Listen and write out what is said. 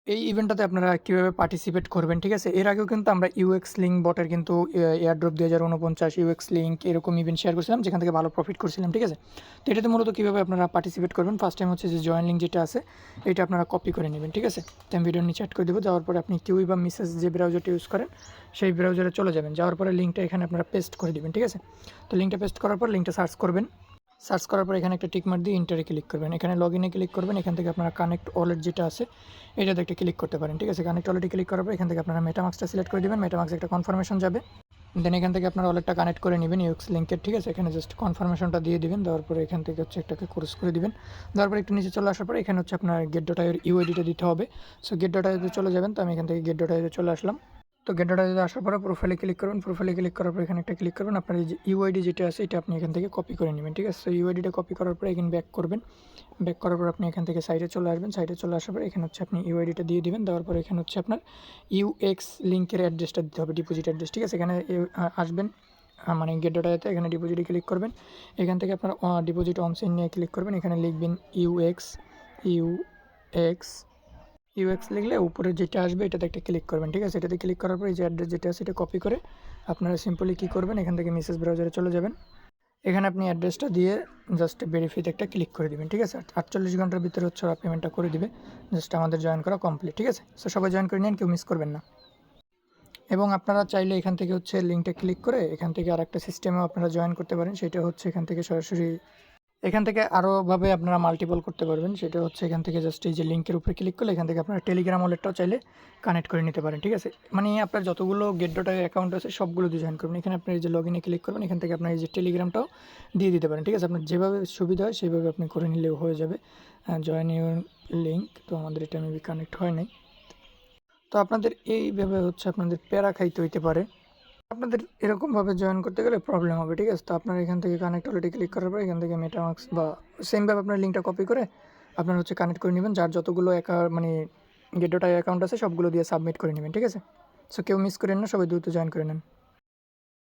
এই ইভেন্টটাতে আপনারা কীভাবে পার্টিসিপেট করবেন, ঠিক আছে? এর আগেও কিন্তু আমরা ইউএক্স লিঙ্ক বটের কিন্তু এয়ারড্রপ 2049 ইউএক্স লিঙ্ক এরকম ইভেন্ট শেয়ার করছিলাম, যেখান থেকে ভালো প্রফিট করছিলাম, ঠিক আছে? তো এটাতে মূলত কীভাবে আপনারা পার্টিসিপেট করবেন, ফার্স্ট টাইম হচ্ছে যে জয়েন লিঙ্ক যেটা আছে এটা আপনারা কপি করে নেবেন, ঠিক আছে? তো আমি ভিডিওর নিচে অ্যাড করে দেবো। যাওয়ার পরে আপনি কিউই বা মিসেস যে ব্রাউজারটা ইউজ করেন সেই ব্রাউজারে চলে যাবেন। যাওয়ার পরে লিঙ্কটা এখানে আপনারা পেস্ট করে দিবেন, ঠিক আছে? তো লিঙ্কটা পেস্ট করার পর লিঙ্কটা সার্চ করবেন। সার্চ করার পর এখানে একটা টিক মার্ক দিয়ে ইন্টারে ক্লিক করবেন। এখানে লগ ইনে ক্লিক করবেন। এখান থেকে আপনারা কানেক্ট ওয়ালেট যেটা আছে এটাতে একটা ক্লিক করতে পারেন, ঠিক আছে? কানেক্ট ওয়ালেটে ক্লিক করার পর এখান থেকে আপনারা মেটামাক্সটা সিলেক্ট করে দেবেন। মেটামাক্সে একটা কনফার্মেশন যাবে। দেন এখান থেকে আপনার ওয়ালেটটা কানেক্ট করে নেবেন ইউএক্স লিঙ্কের, ঠিক আছে? এখানে জাস্ট কনফার্মেশনটা দিয়ে দিবেন। দেওয়ার পরে এখান থেকে হচ্ছে একটাকে ক্রস করে দিবেন। দেওয়ার পরে একটু নিচে চলে আসার পরে এখানে হচ্ছে আপনার গেট ডট আইয়ের ইউআইডিটা দিতে হবে। সো গেট ডট আইতে চলে যাবেন। তো আমি এখান থেকে গেট ডট আইতে চলে আসলাম। তো গেট ডট আইতে আসার পরে প্রোফাইলে ক্লিক করবেন। প্রোফাইলে ক্লিক করার পর এখানে একটা ক্লিক করবেন। আপনার এই যে ইউআইডি যেটা আছে এটা আপনি এখান থেকে কপি করে নেবেন, ঠিক আছে? তো ইউআইডিটা কপি করার পরে এখানে ব্যাক করবেন। ব্যাক করার পর আপনি এখান থেকে সাইডে চলে আসবেন। সাইডে চলে আসার পর এখানে হচ্ছে আপনি ইউআইডিটা দিয়ে দিবেন। দেওয়ার পর এখানে হচ্ছে আপনার ইউএক্স লিঙ্কের অ্যাড্রেসটা দিতে হবে, ডিপোজিট অ্যাড্রেস, ঠিক আছে? এখানে আসবেন, মানে গেট ডট আইতে এখানে ডিপোজিটে ক্লিক করবেন। এখান থেকে আপনার ডিপোজিট অন চেইন নিয়ে ক্লিক করবেন। এখানে লিখবেন ইউএক্স ইউএক্স ইউএক্স লিখলে উপরে যেটা আসবে এটাতে একটা ক্লিক করবেন, ঠিক আছে? এটাতে ক্লিক করার পর এই যে অ্যাড্রেস যেটা আছে এটা কপি করে আপনারা সিম্পলি কী করবেন, এখান থেকে মেসেজ ব্রাউজারে চলে যাবেন। এখানে আপনি অ্যাড্রেসটা দিয়ে জাস্ট ভেরিফাইতে একটা ক্লিক করে দিবেন, ঠিক আছে? 48 ঘন্টার ভিতরে হচ্ছে ওরা পেমেন্টটা করে দিবে। জাস্ট আমাদের জয়েন করা কমপ্লিট, ঠিক আছে? সো সবাই জয়েন করে নিন, কেউ মিস করবেন না। এবং আপনারা চাইলে এখান থেকে হচ্ছে লিঙ্কটা ক্লিক করে এখান থেকে আরেকটা সিস্টেমেও আপনারা জয়েন করতে পারেন। সেটা হচ্ছে এখান থেকে সরাসরি এখান থেকে আরোভাবে আপনারা মাল্টিপল করতে পারবেন। সেটা হচ্ছে এখান থেকে জাস্ট এই যে লিঙ্কের উপরে ক্লিক করলে এখান থেকে আপনারা টেলিগ্রাম ওয়ালেটটাও চাইলে কানেক্ট করে নিতে পারেন, ঠিক আছে? মানে আপনার যতগুলো গেট ডট আই অ্যাকাউন্ট আছে সবগুলো দিয়ে জয়েন করবেন। এখানে আপনার এই যে লগ ইনে ক্লিক করবেন, এখান থেকে আপনার এই যে টেলিগ্রামটাও দিয়ে দিতে পারেন, ঠিক আছে? আপনার যেভাবে সুবিধা হয় সেভাবে আপনি করে নিলেও হয়ে যাবে। জয়েন ইউর লিঙ্ক, তো আমাদের এটা মেবি কানেক্ট হয় নাই। তো আপনাদের এইভাবে হচ্ছে আপনাদের প্যারা খাইতে হইতে পারে। আপনাদের এরকমভাবে জয়েন করতে গেলে প্রবলেম হবে, ঠিক আছে? তো আপনারা এখান থেকে কানেক্ট অলরেডি ক্লিক করার পর এখান থেকে মেটামাক্স বা সেমভাবে আপনার লিঙ্কটা কপি করে আপনারা হচ্ছে কানেক্ট করে নেবেন। যার যতগুলো মানে গেট ডট আই অ্যাকাউন্ট আছে সবগুলো দিয়ে সাবমিট করে নেবেন, ঠিক আছে? সো কেউ মিস করেন না, সবাই দ্রুত জয়েন করে নেন।